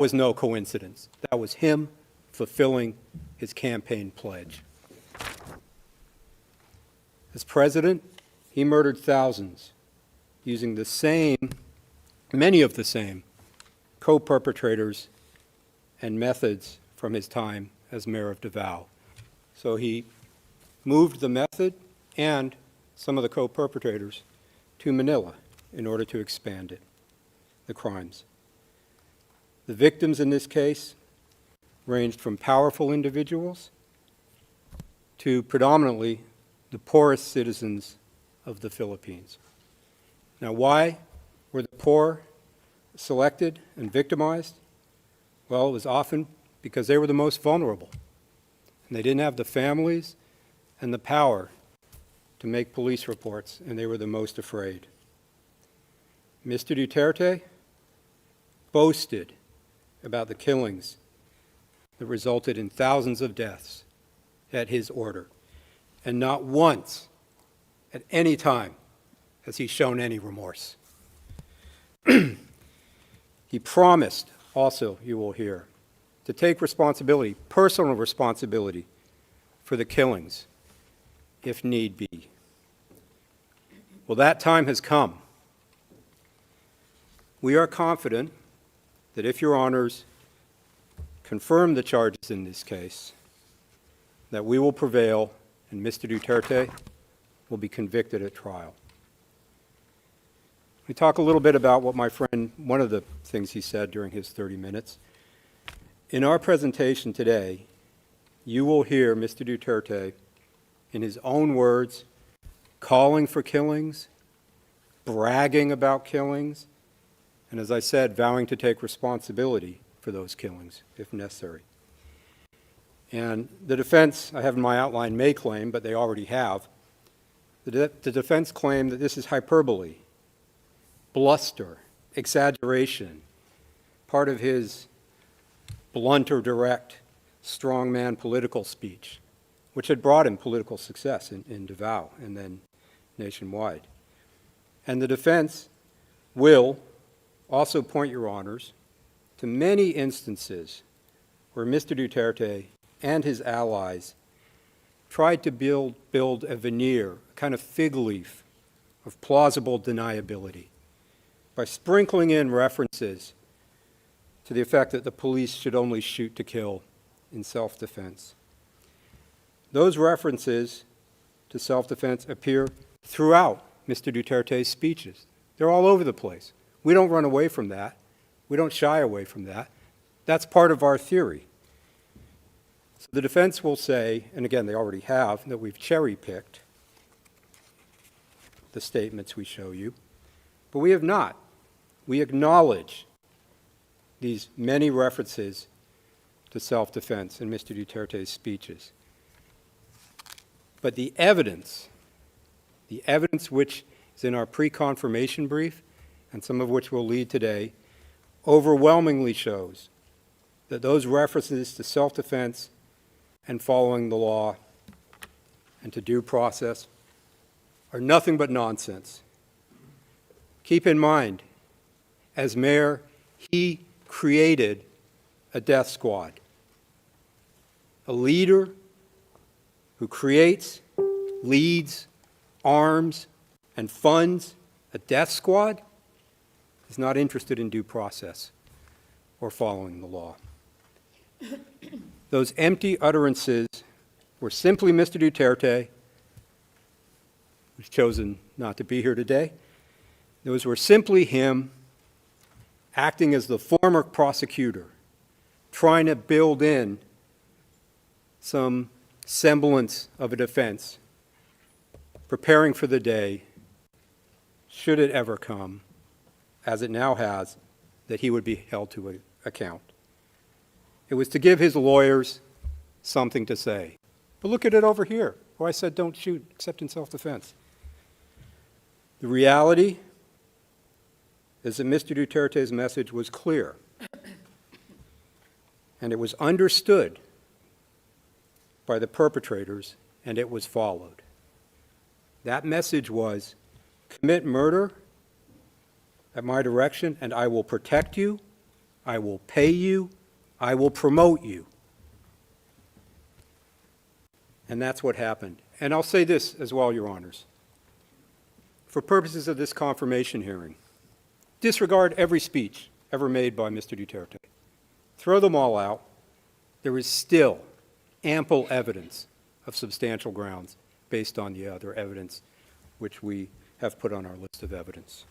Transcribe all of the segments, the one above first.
was no coincidence. That was him fulfilling his campaign pledge. As president, he murdered thousands using many of the same co-perpetrators and methods from his time as mayor of Davao. So he moved the method and some of the co-perpetrators to Manila in order to expand the crimes. The victims in this case ranged from powerful individuals to predominantly the poorest citizens of the Philippines. Now, why were the poor selected and victimized? Well, it was often because they were the most vulnerable, and they didn't have the families and the power to make police reports, and they were the most afraid. Mr. Duterte boasted about the killings that resulted in thousands of deaths at his order, and not once at any time has he shown any remorse. He promised also, you will hear, to take responsibility, personal responsibility, for the killings, if need be. Well, that time has come. We are confident that if your honors confirm the charges in this case, that we will prevail and Mr. Duterte will be convicted at trial. We talk a little bit about what my friend, one of the things he said during his 30 minutes. In our presentation today, you will hear Mr. Duterte, in his own words, calling for killings, bragging about killings, and as I said, vowing to take responsibility for those killings, if necessary. And the defense, I have in my outline, may claim, but they already have, the defense claimed that this is hyperbole, bluster, exaggeration, part of his blunt or direct strongman political speech, which had brought him political success in Davao and then nationwide. And the defense will also point your honors to many instances where Mr. Duterte and his allies tried to build a veneer, a kind of fig leaf of plausible deniability by sprinkling in references to the effect that the police should only shoot to kill in self-defense. Those references to self-defense appear throughout Mr. Duterte's speeches. They're all over the place. We don't run away from that. We don't shy away from that. That's part of our theory. So the defense will say, and again, they already have, that we've cherry-picked the statements we show you, but we have not. We acknowledge these many references to self-defense in Mr. Duterte's speeches. But the evidence which is in our pre-confirmation brief, and some of which will lead today, overwhelmingly shows that those references to self-defense and following the law and to due process are nothing but nonsense. Keep in mind, as mayor, he created a death squad. A leader who creates, leads, arms, and funds a death squad is not interested in due process or following the law. Those empty utterances were simply Mr. Duterte, who's chosen not to be here today. Those were simply him acting as the former prosecutor, trying to build in some semblance of a defense, preparing for the day, should it ever come, as it now has, that he would be held to account. It was to give his lawyers something to say. But look at it over here, where I said don't shoot except in self-defense. The reality is that Mr. Duterte's message was clear, and it was understood by the perpetrators, and it was followed. That message was, commit murder at my direction, and I will protect you I will pay you, I will promote you. And that's what happened. And I'll say this as well, Your Honors. For purposes of this confirmation hearing, disregard every speech ever made by Mr. Duterte. Throw them all out. There is still ample evidence of substantial grounds based on the other evidence which we have put on our list of evidence.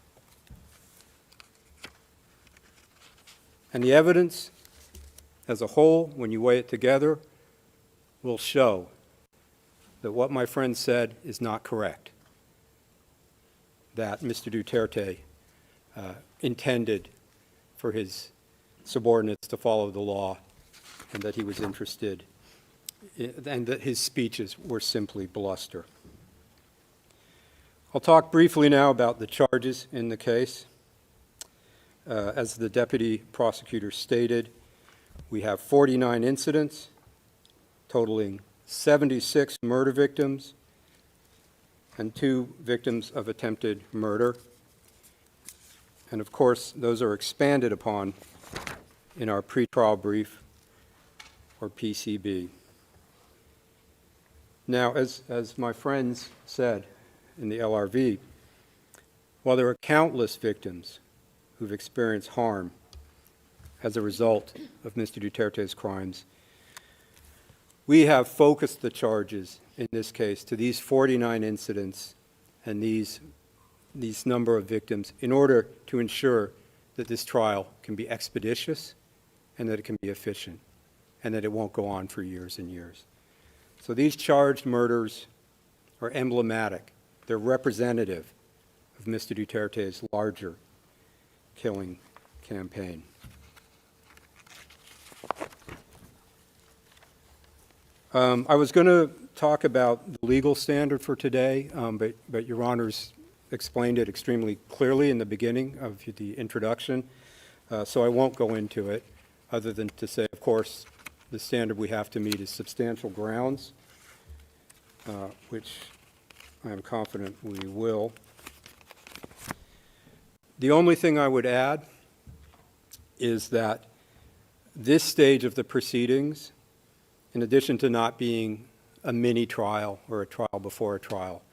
And the evidence as a whole, when you weigh it together, will show that what my friend said is not correct, that Mr. Duterte intended for his subordinates to follow the law, and that he was interested, and that his speeches were simply bluster. I'll talk briefly now about the charges in the case. As the deputy prosecutor stated, we have 49 incidents totaling 76 murder victims and 2 victims of attempted murder. And of course, those are expanded upon in our pretrial brief, or PCB. Now, as my friends said in the LRV, while there are countless victims who've experienced harm as a result of Mr. Duterte's crimes, we have focused the charges in this case to these 49 incidents and these number of victims in order to ensure that this trial can be expeditious and that it can be efficient and that it won't go on for years and years. So these charged murders are emblematic. They're representative of Mr. Duterte's larger killing campaign. I was going to talk about the legal standard for today, but Your Honors explained it extremely clearly in the beginning of the introduction, so I won't go into it, other than to say, of course, the standard we have to meet is substantial grounds, which I am confident we will. The only thing I would add is that this stage of the proceedings, in addition to not being a mini trial or a trial before a trial,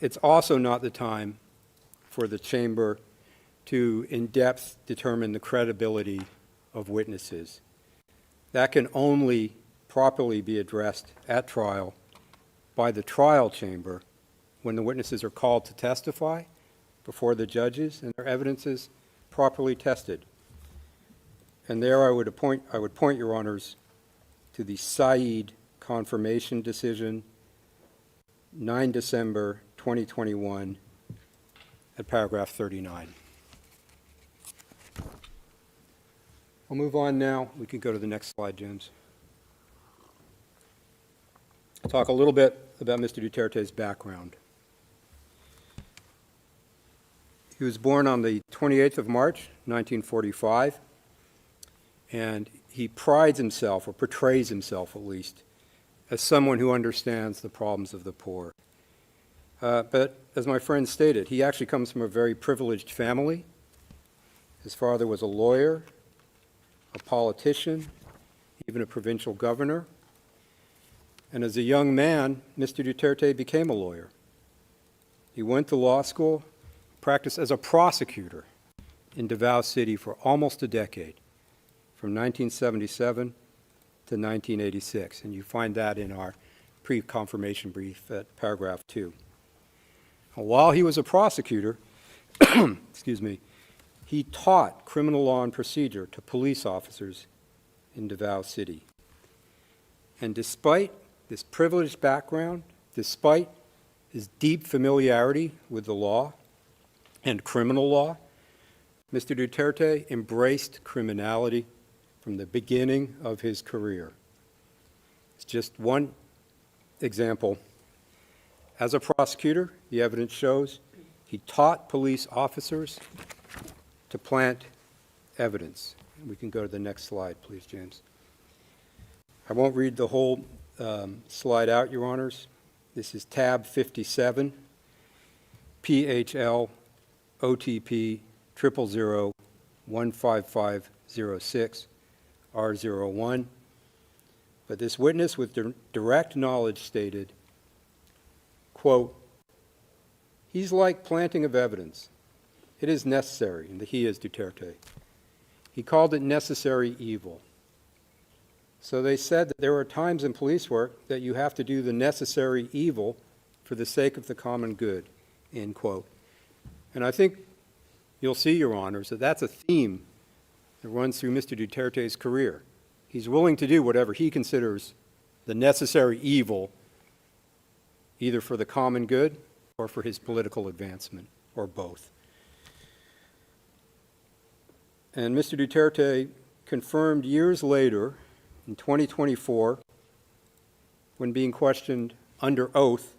it's also not the time for the chamber to in-depth determine the credibility of witnesses. That can only properly be addressed at trial by the trial chamber when the witnesses are called to testify before the judges and their evidence is properly tested. And there I would point, Your Honors, to the Said confirmation decision, 9 December 2021, at paragraph 39. I'll move on now. We can go to the next slide, James. I'll talk a little bit about Mr. Duterte's background. He was born on the 28th of March, 1945, and he prides himself, or portrays himself at least, as someone who understands the problems of the poor. But as my friend stated, he actually comes from a very privileged family. His father was a lawyer, a politician, even a provincial governor. And as a young man, Mr. Duterte became a lawyer. He went to law school, practiced as a prosecutor in Davao City for almost a decade, from 1977 to 1986, and you find that in our pre-confirmation brief at paragraph 2. While he was a prosecutor, excuse me, he taught criminal law and procedure to police officers in Davao City. And despite this privileged background, despite his deep familiarity with the law and criminal law, Mr. Duterte embraced criminality from the beginning of his career. It's just one example. As a prosecutor, the evidence shows he taught police officers to plant evidence. We can go to the next slide, please, James. I won't read the whole slide out, Your Honors. This is tab 57, PHL OTP 0001550 06 R01. But this witness with direct knowledge stated, quote, "He's like planting of evidence. It is necessary," and the he is Duterte. He called it necessary evil. So they said that there are times in police work that you have to do the necessary evil for the sake of the common good, end quote. And I think you'll see, Your Honors, that that's a theme that runs through Mr. Duterte's career. He's willing to do whatever he considers the necessary evil, either for the common good or for his political advancement, or both. And Mr. Duterte confirmed years later, in 2024, when being questioned under oath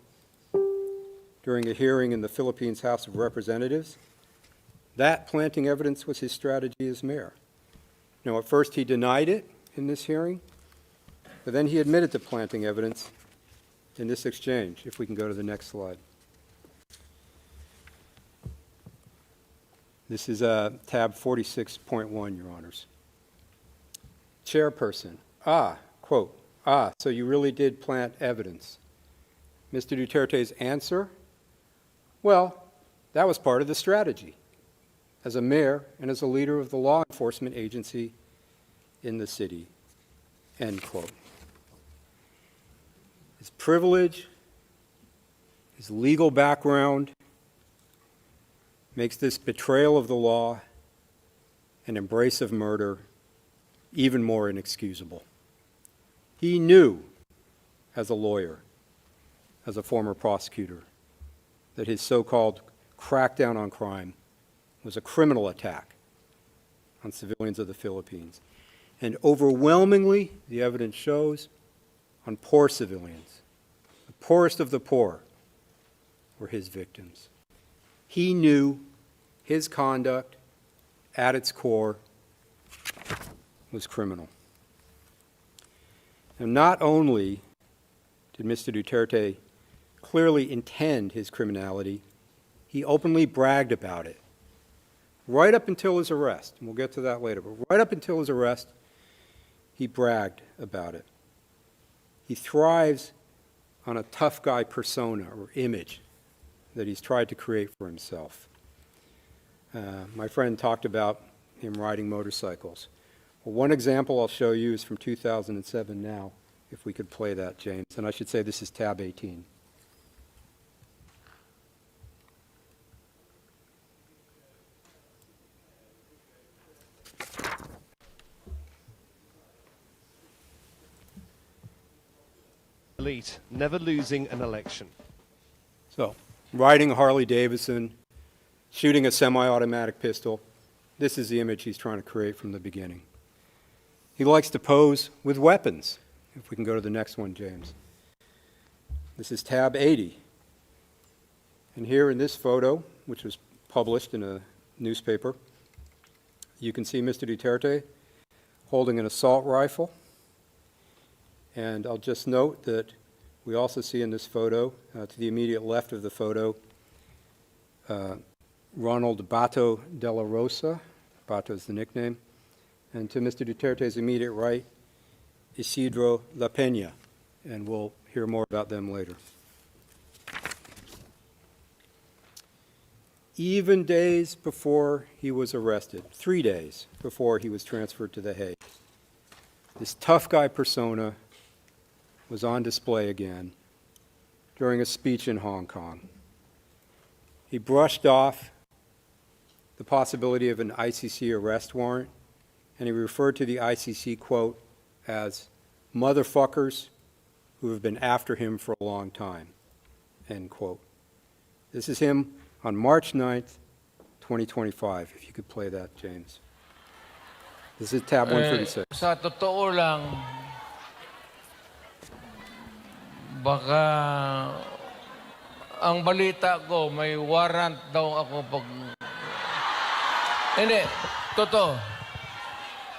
during a hearing in the Philippines House of Representatives, that planting evidence was his strategy as mayor. Now, at first he denied it in this hearing, but then he admitted to planting evidence in this exchange. If we can go to the next slide. This is tab 46.1, Your Honors. Chairperson, quote, so you really did plant evidence. Mr. Duterte's answer, well, that was part of the strategy as a mayor and as a leader of the law enforcement agency in the city, end quote. His privilege, his legal background makes this betrayal of the law and embrace of murder even more inexcusable. He knew, as a lawyer, as a former prosecutor, that his so-called crackdown on crime was a criminal attack on civilians of the Philippines. And overwhelmingly, the evidence shows, on poor civilians. The poorest of the poor were his victims. He knew his conduct, at its core, was criminal. And not only did Mr. Duterte clearly intend his criminality, he openly bragged about it. Right up until his arrest, and we'll get to that later, but right up until his arrest, he bragged about it. He thrives on a tough guy persona or image that he's tried to create for himself. My friend talked about him riding motorcycles. Well, one example I'll show you is from 2007 now, if we could play that, James. And I should say this is tab 18. Elite, never losing an election. So, riding a Harley Davidson, shooting a semi-automatic pistol, this is the image he's trying to create from the beginning. He likes to pose with weapons. If we can go to the next one, James. This is tab 80. And here in this photo, which was published in a newspaper, you can see Mr. Duterte holding an assault rifle. And I'll just note that we also see in this photo, to the immediate left of the photo, Ronald Bato de la Rosa. Bato is the nickname. And to Mr. Duterte's immediate right, Isidro La Peña. And we'll hear more about them later. Even days before he was arrested, 3 days before he was transferred to The Hague, this tough guy persona was on display again during a speech in Hong Kong. He brushed off the possibility of an ICC arrest warrant, and he referred to the ICC, quote, as motherfuckers who have been after him for a long time, end quote. This is him on March 9th, 2025, if you could play that, James. This is tab 136. Sa totoo lang, baka ang balita ko may warrant daw ako pag... Hindi, totoo.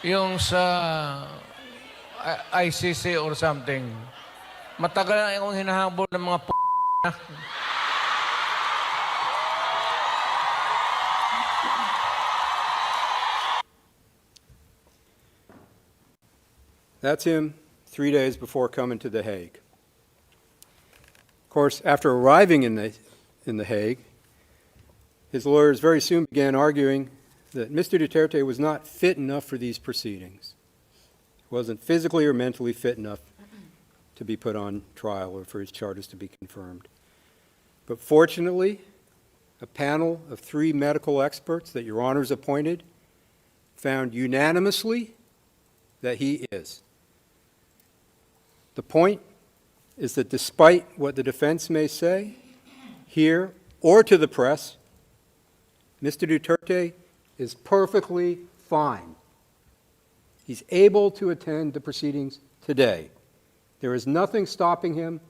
Yung sa ICC or something, matagal na akong hinahabol ng mga That's him 3 days before coming to The Hague. Of course, after arriving in The Hague, his lawyers very soon began arguing that Mr. Duterte was not fit enough for these proceedings. He wasn't physically or mentally fit enough to be put on trial or for his charges to be confirmed. But fortunately, a panel of 3 medical experts that Your Honors appointed found unanimously that he is. The point is that despite what the defense may say, here or to the press, Mr. Duterte is perfectly fine. He's able to attend the proceedings today. There is nothing stopping him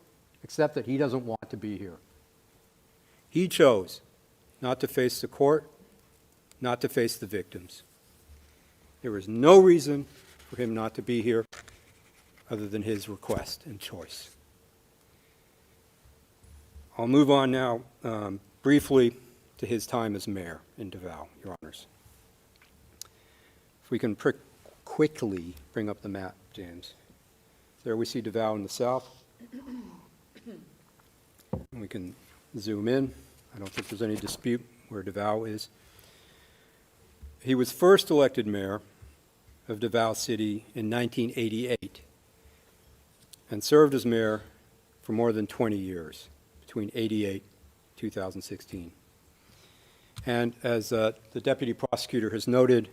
except that he doesn't want to be here. He chose not to face the court, not to face the victims. There is no reason for him not to be here other than his request and choice. I'll move on now briefly to his time as mayor in Davao, Your Honors. If we can quickly bring up the map, James. There we see Davao in the south. And we can zoom in. I don't think there's any dispute where Davao is. He was first elected mayor of Davao City in 1988 and served as mayor for more than 20 years, between 88 and 2016. And as the deputy prosecutor has noted,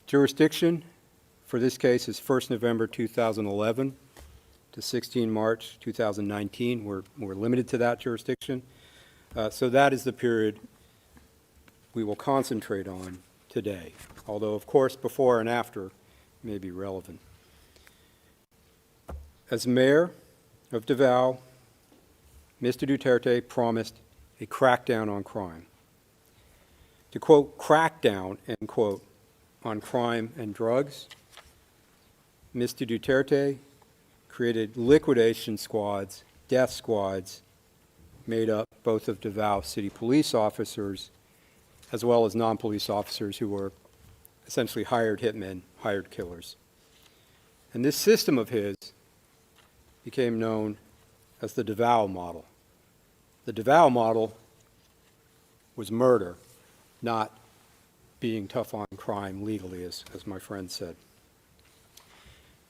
jurisdiction for this case is 1st November 2011 to 16 March 2019. We're limited to that jurisdiction. So that is the period we will concentrate on today, although, of course, before and after may be relevant. As mayor of Davao, Mr. Duterte promised a crackdown on crime. To quote, crackdown, end quote, on crime and drugs, Mr. Duterte created liquidation squads, death squads, made up both of Davao City police officers as well as non-police officers who were essentially hired hitmen, hired killers. And this system of his became known as the Davao model. The Davao model was murder, not being tough on crime legally, as my friend said.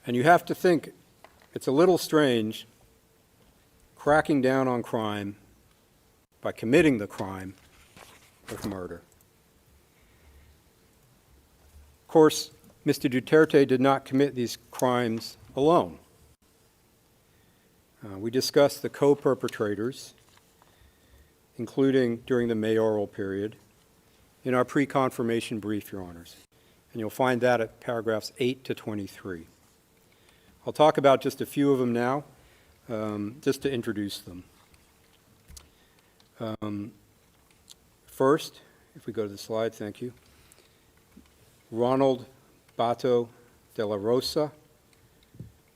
And you have to think, it's a little strange cracking down on crime by committing the crime of murder. Of course, Mr. Duterte did not commit these crimes alone. We discussed the co-perpetrators, including during the mayoral period, in our pre-confirmation brief, Your Honors. And you'll find that at paragraphs 8 to 23. I'll talk about just a few of them now, just to introduce them. First, if we go to the slide, thank you. Ronald Bato de la Rosa,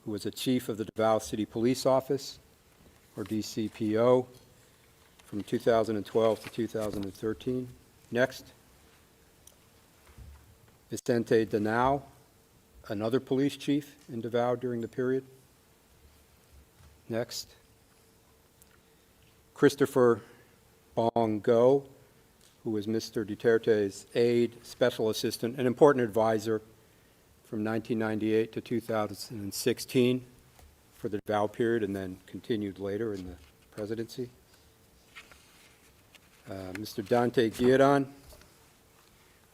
who was a chief of the Davao City Police Office, or DCPO, from 2012 to 2013. Next, Vicente Danao, another police chief in Davao during the period. Next, Christopher Bongo, who was Mr. Duterte's aide, special assistant, and important advisor from 1998 to 2016 for the Davao period, and then continued later in the presidency. Mr. Dante Guiran,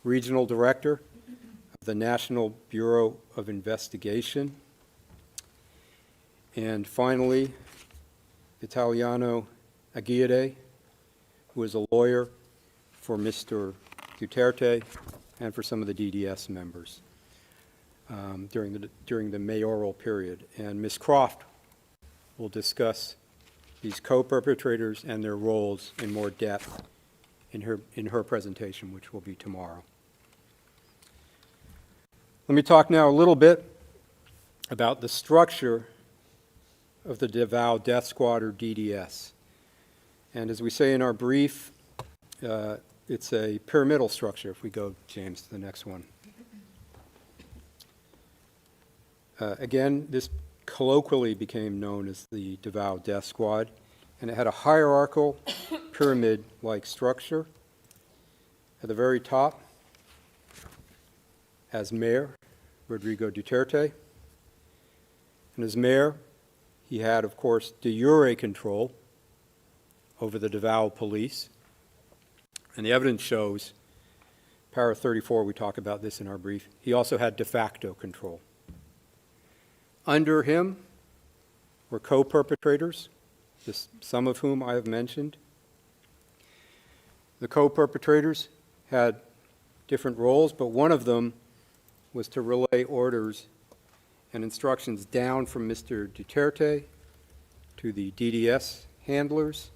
regional director of the National Bureau of Investigation. And finally, Italiano Aguirre, who is a lawyer for Mr. Duterte and for some of the DDS members during the mayoral period. And Ms. Croft will discuss these co-perpetrators and their roles in more depth in her presentation, which will be tomorrow. Let me talk now a little bit about the structure of the Davao Death Squad, or DDS. And as we say in our brief, it's a pyramidal structure. If we go, James, to the next one. Again, this colloquially became known as the Davao Death Squad, and it had a hierarchical pyramid-like structure. At the very top, as mayor, Rodrigo Duterte. And as mayor, he had, of course, de jure control over the Davao police. And the evidence shows, Para 34, we talk about this in our brief, he also had de facto control. Under him were co-perpetrators, some of whom I have mentioned. The co-perpetrators had different roles, but one of them was to relay orders and instructions down from Mr. Duterte to the DDS handlers,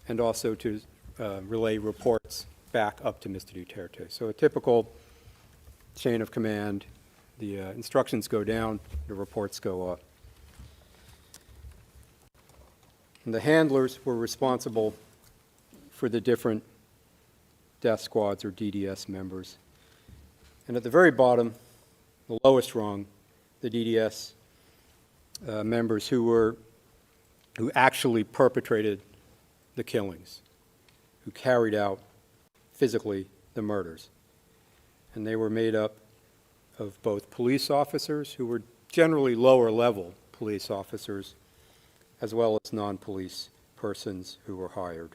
and also to relay reports back up to Mr. Duterte. So a typical chain of command. The instructions go down, the reports go up. And the handlers were responsible for the different death squads or DDS members. And at the very bottom, the lowest rung, the DDS members who actually perpetrated the killings, who carried out physically the murders. And they were made up of both police officers, who were generally lower level police officers, as well as non-police persons who were hired.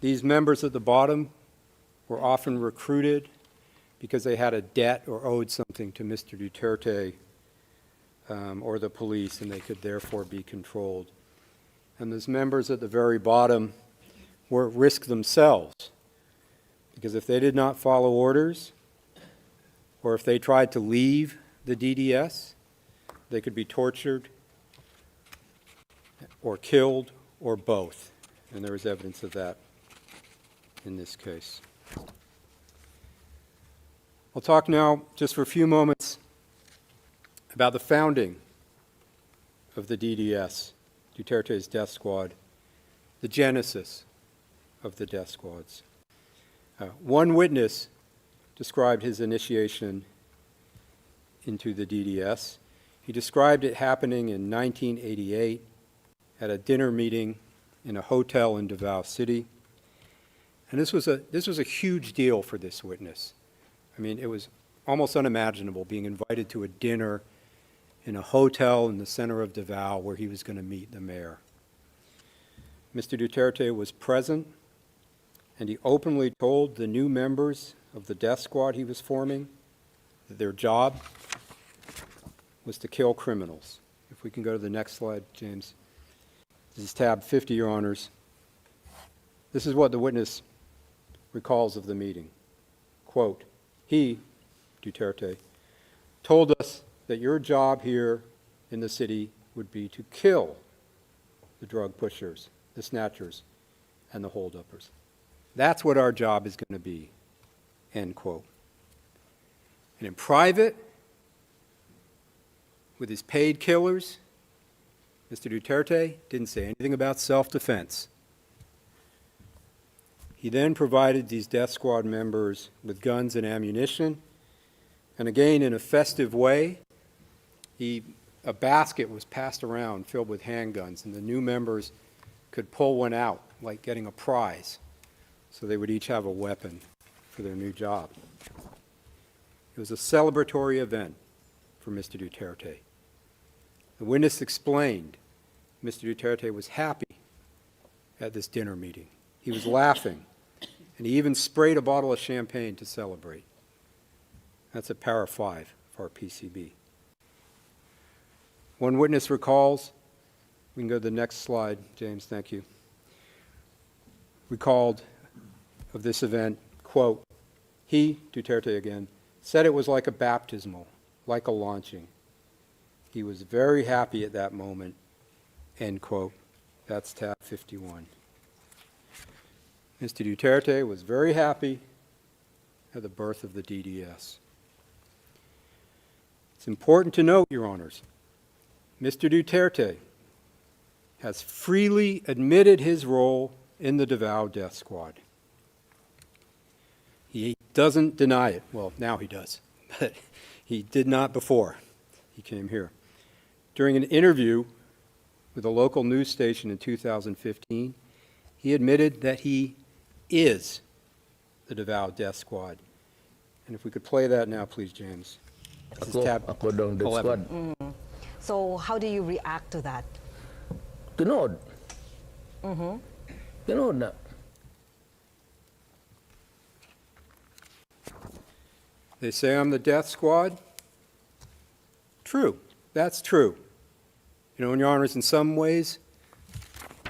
These members at the bottom were often recruited because they had a debt or owed something to Mr. Duterte or the police, and they could therefore be controlled. And those members at the very bottom were at risk themselves, because if they did not follow orders, or if they tried to leave the DDS, they could be tortured or killed or both. And there is evidence of that in this case. I'll talk now just for a few moments about the founding of the DDS, Duterte's death squad, the genesis of the death squads. One witness described his initiation into the DDS. He described it happening in 1988 at a dinner meeting in a hotel in Davao City. And this was a huge deal for this witness. I mean, it was almost unimaginable being invited to a dinner in a hotel in the center of Davao where he was going to meet the mayor. Mr. Duterte was present, and he openly told the new members of the death squad he was forming that their job was to kill criminals. If we can go to the next slide, James. This is tab 50, Your Honors. This is what the witness recalls of the meeting. Quote, he, Duterte, told us that your job here in the city would be to kill the drug pushers, the snatchers, and the holduppers. That's what our job is going to be, end quote. And in private, with his paid killers, Mr. Duterte didn't say anything about self-defense. He then provided these death squad members with guns and ammunition, and again, in a festive way, a basket was passed around filled with handguns, and the new members could pull one out, like getting a prize. So they would each have a weapon for their new job. It was a celebratory event for Mr. Duterte. The witness explained Mr. Duterte was happy at this dinner meeting. He was laughing, and he even sprayed a bottle of champagne to celebrate. That's at para 5 for our PCB. One witness recalls, we can go to the next slide, James, thank you, recalled of this event, quote, he, Duterte again, said it was like a baptismal, like a launching. He was very happy at that moment, end quote. That's tab 51. Mr. Duterte was very happy at the birth of the DDS. It's important to note, Your Honors, Mr. Duterte has freely admitted his role in the Davao death squad. He doesn't deny it. Well, now he does. But He did not before he came here. During an interview with a local news station in 2015, he admitted that he is the Davao Death Squad. And if we could play that now, please, James. This is tab Ako daw ang death 11. squad. So how do you react to that? Tinood. Tinood na. They say I'm the death squad. True. That's true. You know, Your Honors, in some ways,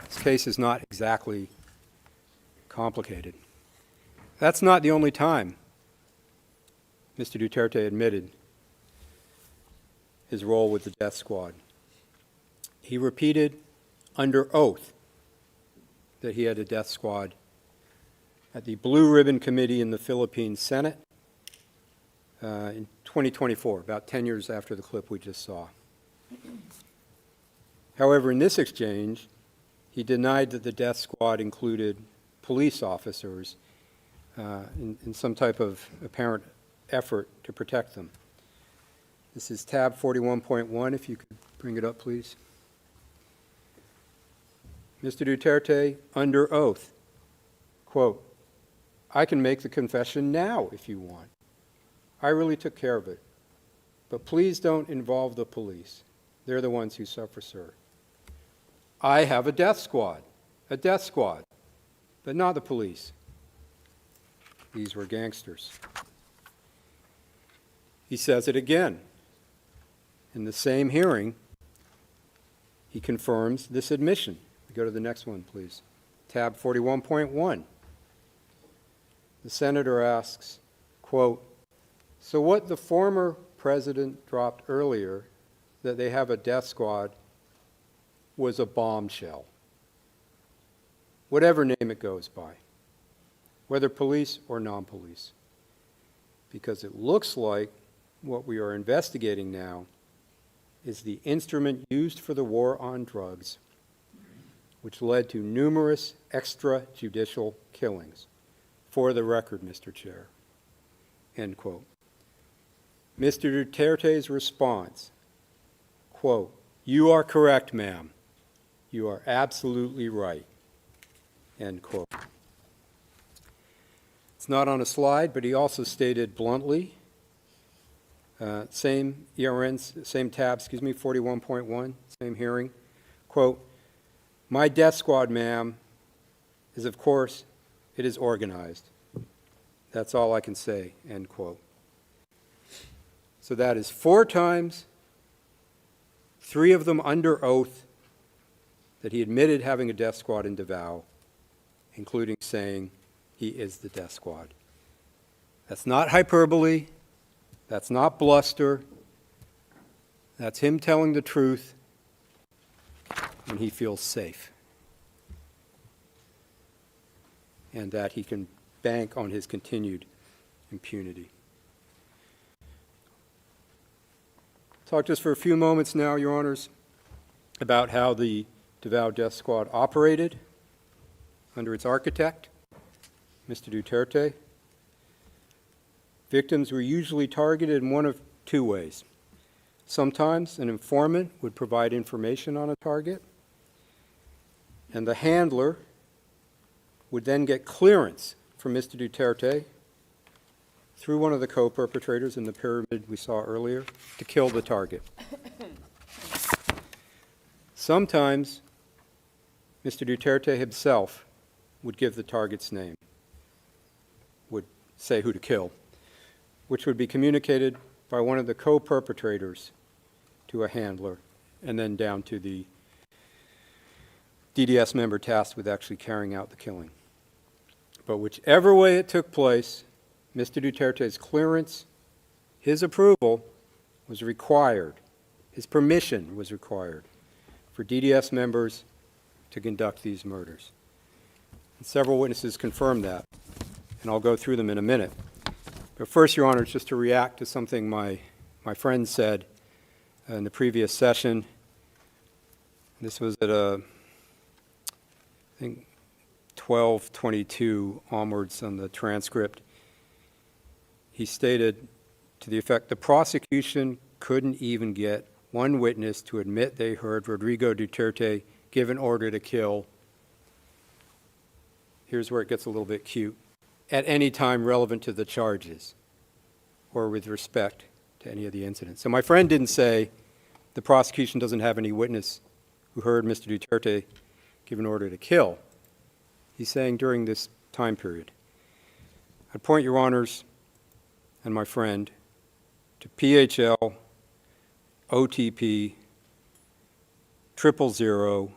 this case is not exactly complicated. That's not the only time Mr. Duterte admitted his role with the death squad. He repeated under oath that he had a death squad at the Blue Ribbon Committee in the Philippine Senate in 2024, about 10 years after the clip we just saw. However, in this exchange, he denied that the death squad included police officers in some type of apparent effort to protect them. This is tab 41.1, if you could bring it up, please. Mr. Duterte, under oath, quote, "I can make the confession now if you want. I really took care of it. But please don't involve the police. They're the ones who suffer, sir. I have a death squad, but not the police. These were gangsters." He says it again. In the same hearing, he confirms this admission. We go to the next one, please. Tab 41.1. The senator asks, quote, "So what the former president dropped earlier, that they have a death squad, was a bombshell. Whatever name it goes by, whether police or non-police. Because it looks like what we are investigating now is the instrument used for the war on drugs, which led to numerous extrajudicial killings. For the record, Mr. Chair." End quote. Mr. Duterte's response, quote, "You are correct, ma'am. You are absolutely right." End quote. It's not on a slide, but he also stated bluntly, same tab, 41.1, same hearing, quote, "My death squad, ma'am, is of course, it is organized. That's all I can say," end quote. So that is 4 times, 3 of them under oath, that he admitted having a death squad in Davao, including saying he is the death squad. That's not hyperbole. That's not bluster. That's him telling the truth when he feels safe, and that he can bank on his continued impunity. Talk just for a few moments now, Your Honors, about how the Davao Death Squad operated under its architect, Mr. Duterte. Victims were usually targeted in one of 2 ways. Sometimes an informant would provide information on a target, and the handler would then get clearance from Mr. Duterte through one of the co-perpetrators in the pyramid we saw earlier to kill the target. Sometimes Mr. Duterte himself would give the target's name, would say who to kill, which would be communicated by one of the co-perpetrators to a handler, and then down to the DDS member tasked with actually carrying out the killing. But whichever way it took place, Mr. Duterte's clearance, his approval was required, his permission was required for DDS members to conduct these murders. And several witnesses confirmed that, and I'll go through them in a minute. But first, Your Honor, just to react to something my friend said in the previous session. This was at I think 12:22 onwards on the transcript. He stated to the effect the prosecution couldn't even get one witness to admit they heard Rodrigo Duterte give an order to kill. Here's where it gets a little bit cute. At any time relevant to the charges or with respect to any of the incidents. So my friend didn't say the prosecution doesn't have any witness who heard Mr. Duterte give an order to kill. He's saying during this time period. I'd point your honors and my friend to PHL OTP 000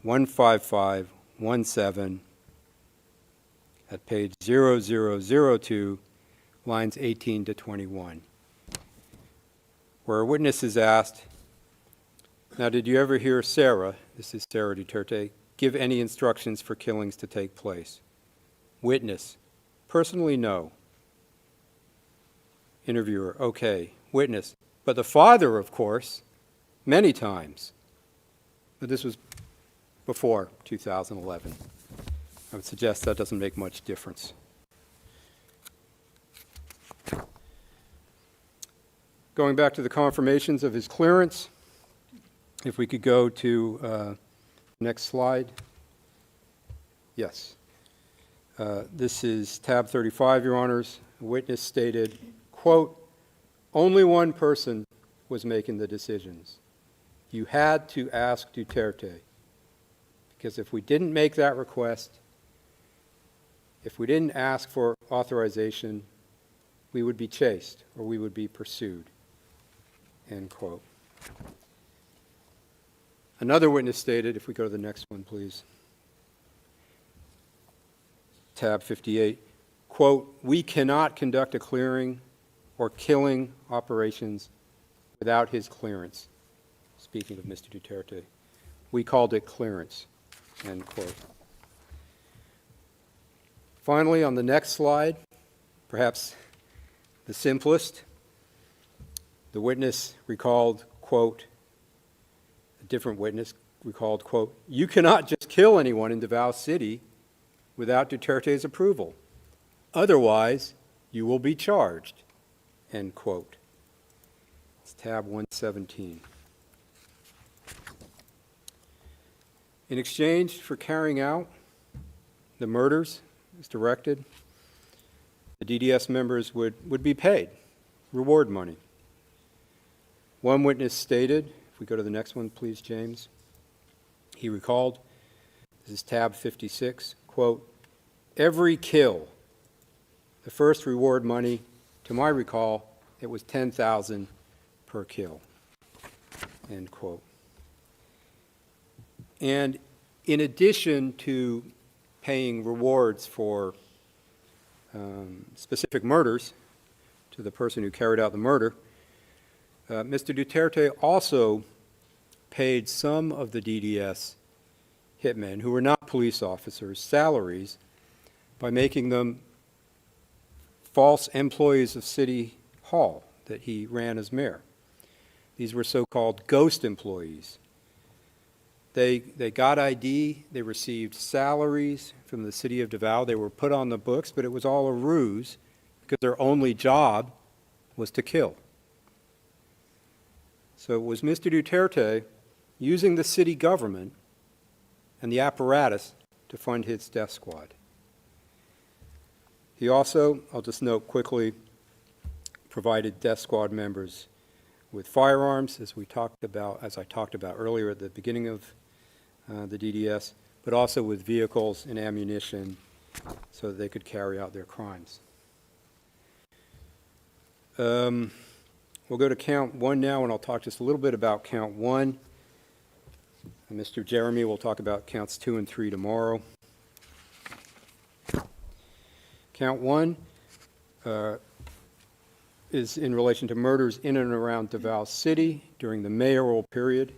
15517 at page 0002, lines 18 to 21, where a witness is asked, now did you ever hear Sarah, this is Sarah Duterte, give any instructions for killings to take place? Witness, personally no. Interviewer, okay. Witness, but the father, of course, many times. But this was before 2011. I would suggest that doesn't make much difference. Going back to the confirmations of his clearance, if we could go to next slide. Yes. This is tab 35, Your Honors. A witness stated, quote, only one person was making the decisions. You had to ask Duterte, because if we didn't make that request, if we didn't ask for authorization, we would be chased or we would be pursued, end quote. Another witness stated, if we go to the next one, please, tab 58, quote, we cannot conduct a clearing or killing operations without his clearance. Speaking of Mr. Duterte, we called it clearance, end quote. Finally, on the next slide, perhaps the simplest, the witness recalled, quote, a different witness recalled, quote, you cannot just kill anyone in Davao City without Duterte's approval. Otherwise, you will be charged, end quote. It's tab 117. In exchange for carrying out the murders as directed, the DDS members would be paid reward money. One witness stated, if we go to the next one, please, James, he recalled, this is tab 56, quote, every kill, the first reward money, to my recall, it was $10,000 per kill, end quote. And in addition to paying rewards for specific murders to the person who carried out the murder, Mr. Duterte also paid some of the DDS hitmen who were not police officers salaries by making them false employees of City Hall that he ran as mayor. These were so-called ghost employees. They got ID, they received salaries from the city of Davao, they were put on the books, but it was all a ruse because their only job was to kill. So it was Mr. Duterte using the city government and the apparatus to fund his death squad. He also, I'll just note quickly, provided death squad members with firearms, as I talked about earlier at the beginning of the DDS, but also with vehicles and ammunition so that they could carry out their crimes. We'll go to count one now, and I'll talk just a little bit about count one. And Mr. Jeremy will talk about counts 2 and 3 tomorrow. Count one is in relation to murders in and around Davao City during the mayoral period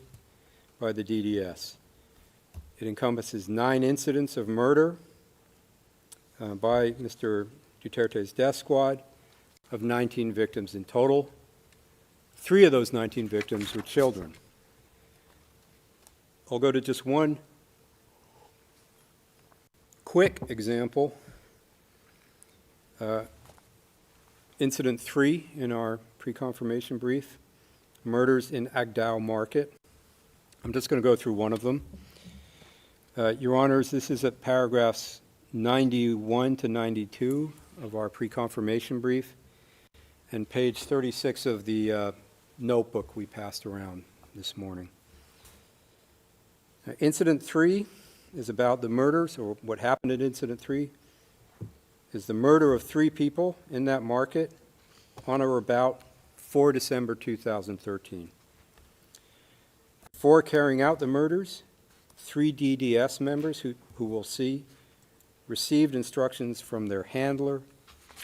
by the DDS. It encompasses 9 incidents of murder by Mr. Duterte's death squad of 19 victims in total. 3 of those 19 victims were children. I'll go to just one quick example. In Incident 3 in our pre-confirmation brief, murders in Agdao Market. I'm just going to go through one of them. Your Honors, this is at paragraphs 91 to 92 of our pre-confirmation brief and page 36 of the notebook we passed around this morning. Incident 3 is about the murders, or what happened in Incident 3 is the murder of 3 people in that market on or about 4 December 2013. Before carrying out the murders, 3 DDS members who we'll see received instructions from their handler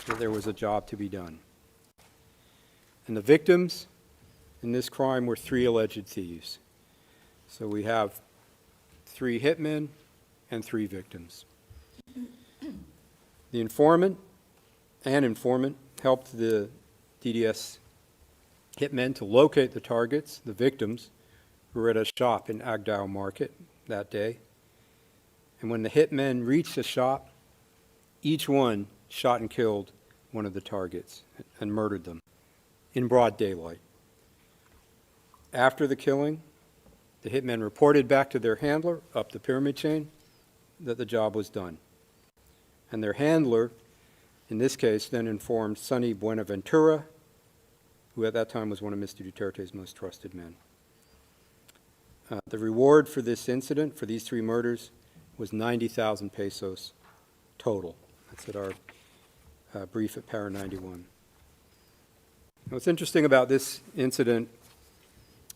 that there was a job to be done. And the victims in this crime were 3 alleged thieves. So we have 3 hitmen and 3 victims. The informant helped the DDS hitmen to locate the targets, the victims, who were at a shop in Agdao Market that day. And when the hitmen reached the shop, each one shot and killed one of the targets and murdered them in broad daylight. After the killing, the hitmen reported back to their handler up the pyramid chain that the job was done. And their handler, in this case, then informed Sonny Buenaventura, who at that time was one of Mr. Duterte's most trusted men. The reward for this incident, for these 3 murders, was 90,000 pesos total. That's at our brief at para 91. Now, what's interesting about this incident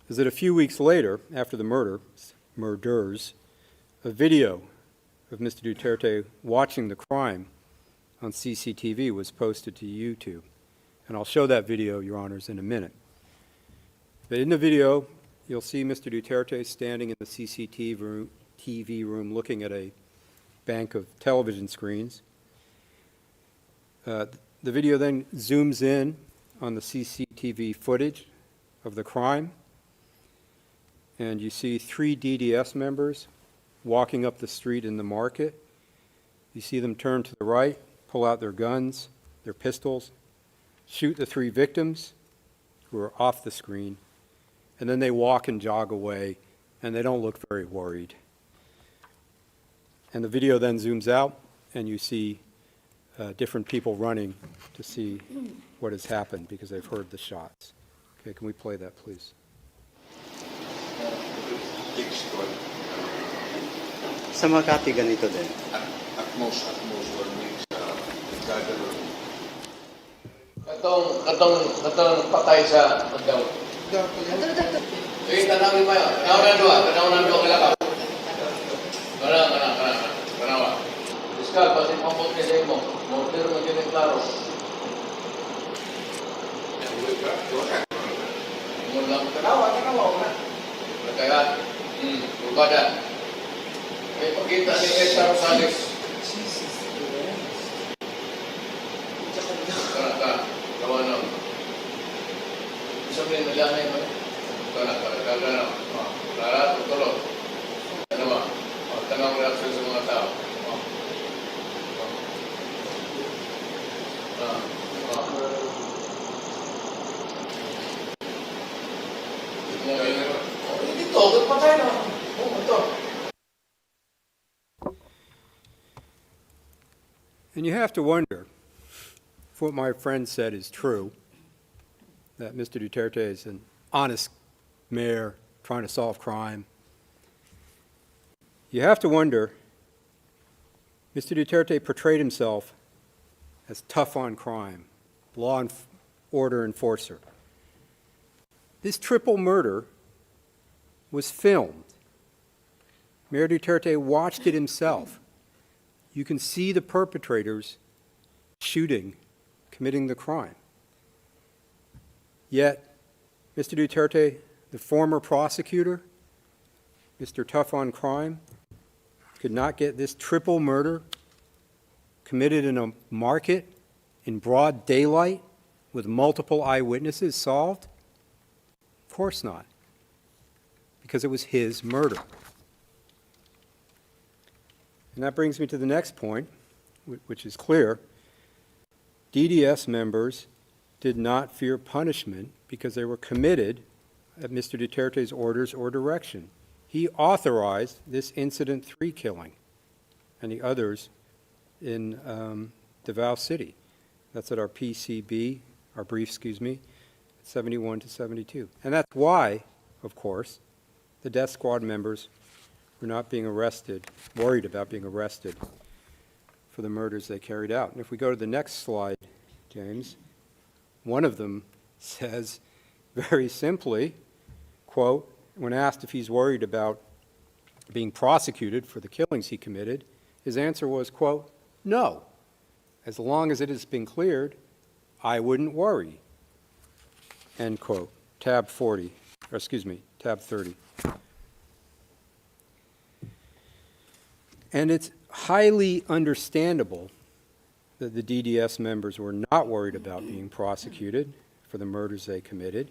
is that a few weeks later, after the murders, a video of Mr. Duterte watching the crime on CCTV was posted to YouTube. And I'll show that video, Your Honors, in a minute. But in the video, you'll see Mr. Duterte standing in the CCTV room looking at a bank of television screens. The video then zooms in on the CCTV footage of the crime, and you see 3 DDS members walking up the street in the market. You see them turn to the right, pull out their guns, their pistols, shoot the 3 victims who are off the screen, and then they walk and jog away, and they don't look very worried. And the video then zooms out, and you see different people running to see what has happened because they've heard the shots. Okay, can we play that, please? Sa Makati, ganito din. At most one week gathering. Katong patay sa Agdao. Tanawin mo yun. Tanawin na doon kalakaw. Kanawa. Fiskal, basin pambot ka sa mo. Morder mo din klaro. Kanawa. Kaya, rupada. May pagkita ni Esar Rosales. Kawan Isang rin nalahanay mo. Kagana. Larat, tutulog. Ano ba? Tanong reaksyon sa mga tao. Dito, patay na. Ito. And you have to wonder if what my friend said is true, that Mr. Duterte is an honest mayor trying to solve crime. You have to wonder, Mr. Duterte portrayed himself as tough on crime, law and order enforcer. This triple murder was filmed. Mayor Duterte watched it himself. You can see the perpetrators committing the crime. Yet, Mr. Duterte, the former prosecutor, Mr. Tough on Crime, could not get this triple murder committed in a market in broad daylight with multiple eyewitnesses solved? Of course not, because it was his murder. And that brings me to the next point, which is clear. DDS members did not fear punishment because they were committed at Mr. Duterte's orders or direction. He authorized this Incident 3 killing and the others in Davao City. That's at our PCB, our brief, 71 to 72. And that's why, of course, the death squad members were not being arrested, worried about being arrested for the murders they carried out. And if we go to the next slide, James, one of them says very simply, quote, when asked if he's worried about being prosecuted for the killings he committed, his answer was, quote, no. As long as it has been cleared, I wouldn't worry, end quote. Tab 30. And it's highly understandable that the DDS members were not worried about being prosecuted for the murders they committed,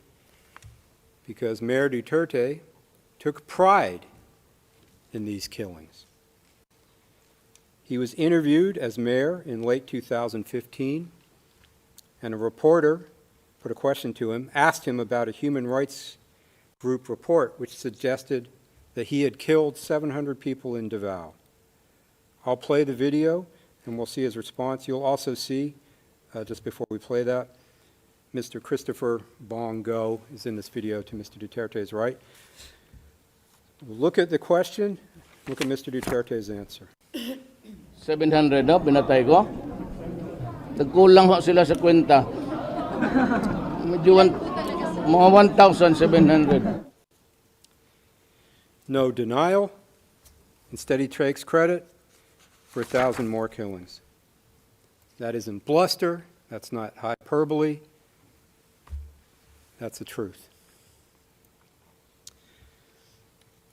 because Mayor Duterte took pride in these killings. He was interviewed as mayor in late 2015, and a reporter put a question to him, asked him about a human rights group report which suggested that he had killed 700 people in Davao. I'll play the video, and we'll see his response. You'll also see, just before we play that, Mr. Christopher Bongo is in this video to Mr. Duterte's right. Look at the question, look at Mr. Duterte's answer. 700 daw, pinatay ko. Nagkulang ho sila sa kwenta. Medyo mga 1,700. No denial. Instead, he takes credit for 1,000 more killings. That isn't bluster. That's not hyperbole. That's the truth.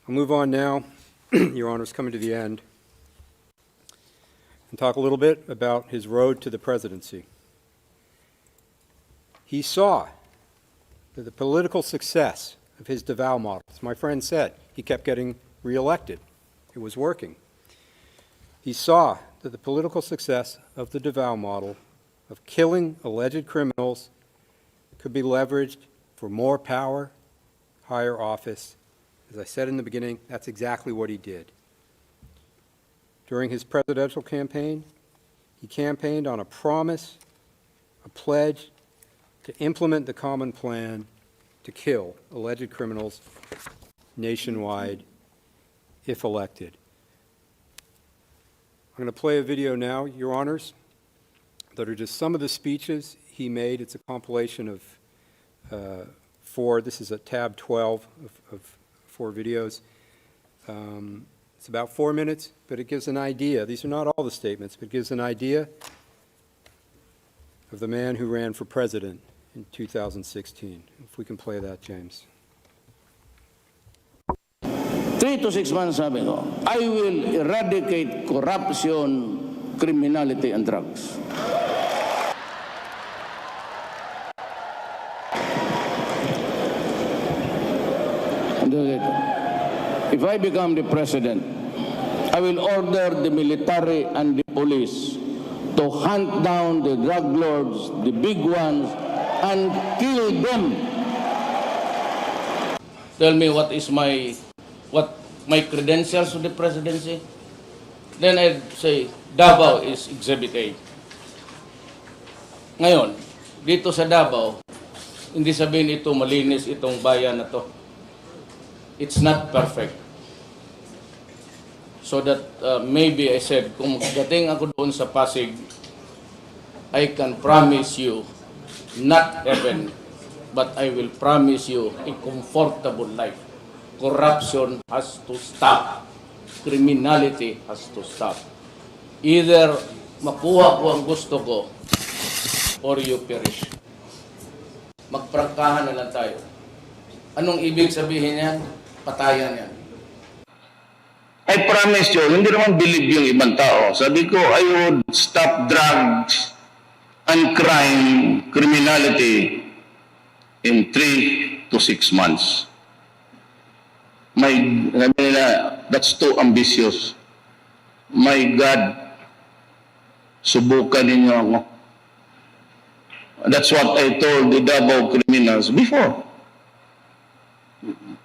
I'll move on now, Your Honors, coming to the end, and talk a little bit about his road to the presidency. He saw that the political success of his Davao model, as my friend said, he kept getting reelected. It was working. He saw that the political success of the Davao model of killing alleged criminals could be leveraged for more power, higher office. As I said in the beginning, that's exactly what he did. During his presidential campaign, he campaigned on a promise, a pledge to implement the common plan to kill alleged criminals nationwide if elected. I'm going to play a video now, Your Honors, that are just some of the speeches he made. It's a compilation of four. This is a tab 12 of 4 videos. It's about 4 minutes, but it gives an idea. These are not all the statements, but it gives an idea of the man who ran for president in 2016. If we can play that, James. 3 to 6 months, sabi ko, I will eradicate corruption, criminality, and drugs. If I become the president, I will order the military and the police to hunt down the drug lords, the big ones, and kill them. Tell me what my credentials to the presidency? Then I'd say, Davao is Exhibit A. Ngayon, dito sa Davao, hindi sabihin ito malinis itong bayan na to. It's not perfect. So that maybe I said, kung dating ako doon sa Pasig, I can promise you, not heaven, but I will promise you a comfortable life. Corruption has to stop. Criminality has to stop. Either makuha ko ang gusto ko or you perish. Magprangkahan na lang tayo. Anong ibig sabihin yan? Patayan yan. I promise you, hindi naman believe yung ibang tao. Sabi ko, I would stop drugs and crime, criminality in 3 to 6 months. That's too ambitious. My God, subukan ninyo ako. That's what I told the Davao criminals before.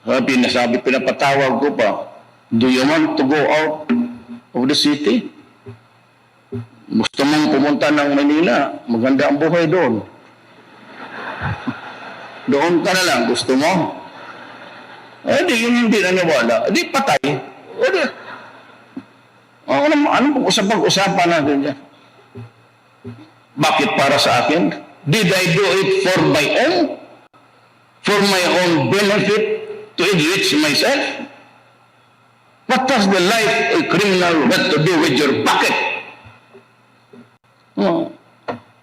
Pinapatawag ko pa, do you want to go out of the city? Gusto mong pumunta ng Manila, maganda ang buhay doon. Doon ka na lang, gusto mo? Di yun hindi naniwala. Di patay. Anong usapang-usapan natin dyan? Bakit para sa akin? Did I do it for my own? For my own benefit? To enrich myself? What does the life of a criminal have to do with your pocket?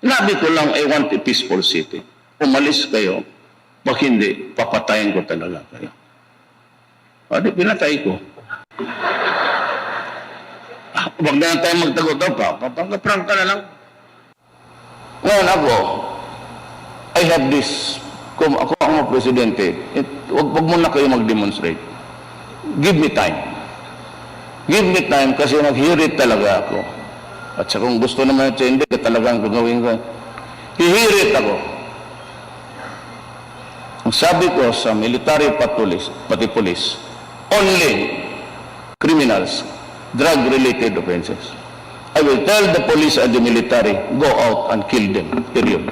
Nabi ko lang, I want a peaceful city. Umalis kayo. Pag hindi, papatayin ko talaga kayo. Di pinatay ko. Huwag na tayo magtagot-tagot pa. Papangaprank ka na lang. Ngayon ako, I have this, kung ako ang presidente, huwag muna kayo mag-demonstrate. Give me time. Give me time kasi nag-hear talaga ako. At sa kung gusto naman siya, hindi ka talagang gagawin ko. Hihirit ako. Ang sabi ko sa military pati police, only criminals, drug-related offenses. I will tell the police and the military, go out and kill them. Period.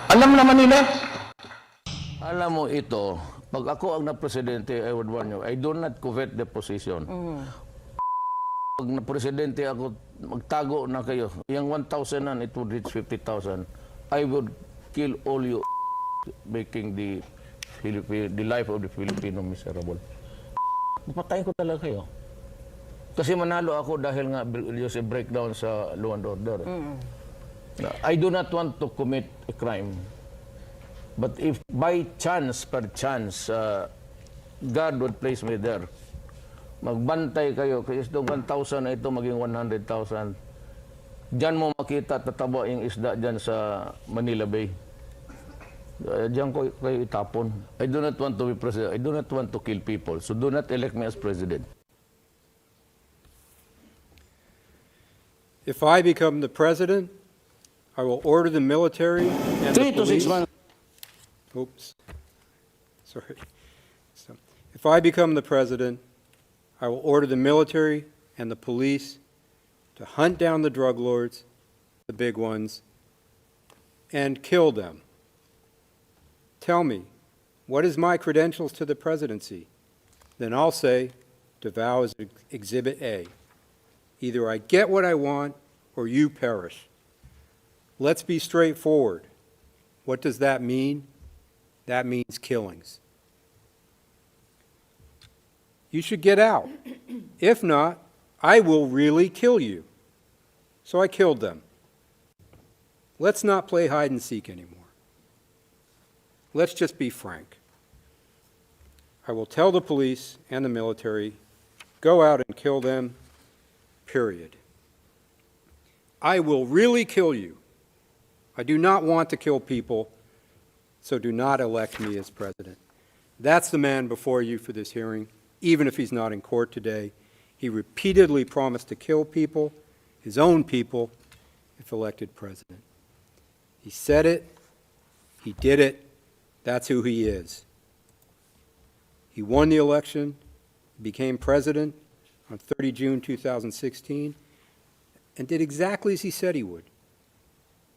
Alam naman nila. Alam mo ito, pag ako ang na-presidente, I would warn you, I do not covet the position. Pag na-presidente ako, magtago na kayo. Yung 1,000 and it would reach 50,000. I would kill all you making the life of the Filipino miserable. Patayin ko talaga kayo. Kasi manalo ako dahil nga yung breakdown sa law and order. I do not want to commit a crime. But if by chance, per chance, God would place me there, magbantay kayo, kasi itong 1,000 na ito maging 100,000. Diyan mo makita, tataba yung isda dyan sa Manila Bay. Diyan ko kayo itapon. I do not want to be president. I do not want to kill people. So do not elect me as president. If I become the president, I will order the military and the 3 to 6 police. months. Oops. Sorry. So, if I become the president, I will order the military and the police to hunt down the drug lords, the big ones, and kill them. Tell me, what is my credentials to the presidency? Then I'll say, Davao is Exhibit A. Either I get what I want or you perish. Let's be straightforward. What does that mean? That means killings. You should get out. If not, I will really kill you. So I killed them. Let's not play hide and seek anymore. Let's just be frank. I will tell the police and the military, go out and kill them, period. I will really kill you. I do not want to kill people, so do not elect me as president. That's the man before you for this hearing, even if he's not in court today. He repeatedly promised to kill people, his own people, if elected president. He said it, he did it, that's who he is. He won the election, became president on 30 June 2016, and did exactly as he said he would.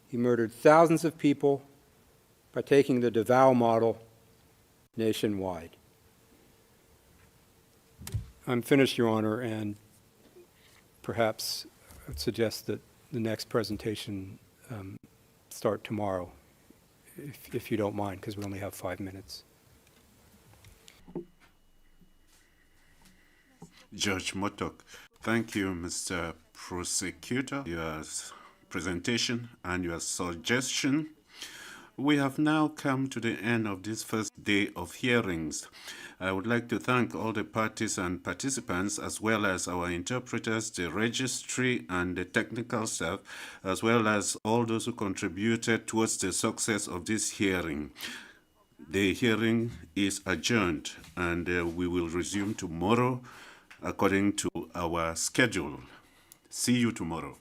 He murdered thousands of people by taking the Davao model nationwide. I'm finished, Your Honor, and perhaps I'd suggest that the next presentation start tomorrow, if you don't mind, because we only have 5 minutes. Judge Motok, thank you, Mr. Prosecutor, your presentation and your suggestion. We have now come to the end of this first day of hearings. I would like to thank all the parties and participants, as well as our interpreters, the registry, and the technical staff, as well as all those who contributed towards the success of this hearing. The hearing is adjourned, and we will resume tomorrow according to our schedule. See you tomorrow.